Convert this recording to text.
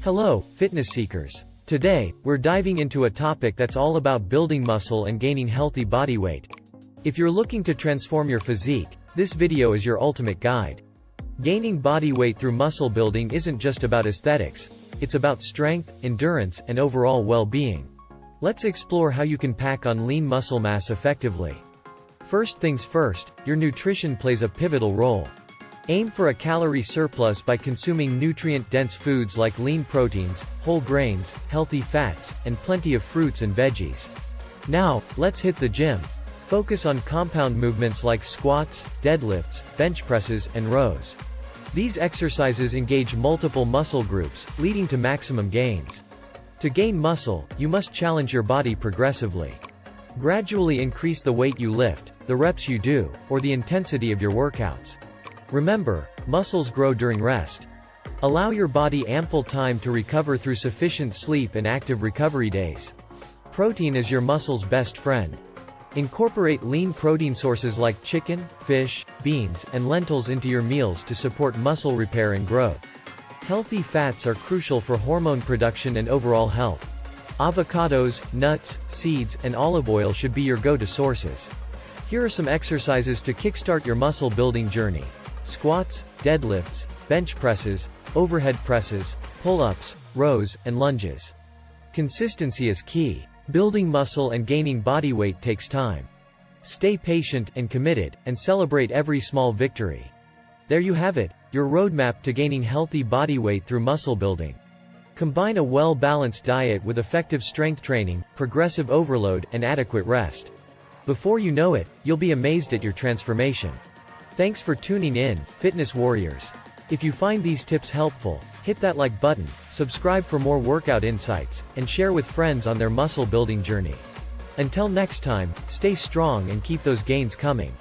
Hello, fitness seekers. Today, we're diving into a topic that's all about building muscle and gaining healthy body weight. If you're looking to transform your physique, this video is your ultimate guide. Gaining body weight through muscle building isn't just about aesthetics. It's about strength, endurance, and overall well-being. Let's explore how you can pack on lean muscle mass effectively. First things first, your nutrition plays a pivotal role. Aim for a calorie surplus by consuming nutrient-dense foods like lean proteins, whole grains, healthy fats, and plenty of fruits and veggies. Now, let's hit the gym. Focus on compound movements like squats, deadlifts, bench presses, and rows. These exercises engage multiple muscle groups, leading to maximum gains. To gain muscle, you must challenge your body progressively. Gradually increase the weight you lift, the reps you do, or the intensity of your workouts. Remember, muscles grow during rest. Allow your body ample time to recover through sufficient sleep and active recovery days. Protein is your muscle's best friend. Incorporate lean protein sources like chicken, fish, beans, and lentils into your meals to support muscle repair and growth. Healthy fats are crucial for hormone production and overall health. Avocados, nuts, seeds, and olive oil should be your go-to sources. Here are some exercises to kickstart your muscle building journey. Squats, deadlifts, bench presses, overhead presses, pull-ups, rows, and lunges. Consistency is key. Building muscle and gaining body weight takes time. Stay patient and committed, and celebrate every small victory. There you have it, your roadmap to gaining healthy body weight through muscle building. Combine a well-balanced diet with effective strength training, progressive overload, and adequate rest. Before you know it, you'll be amazed at your transformation. Thanks for tuning in, fitness warriors. If you find these tips helpful, hit that like button, subscribe for more workout insights, and share with friends on their muscle building journey. Until next time, stay strong and keep those gains coming.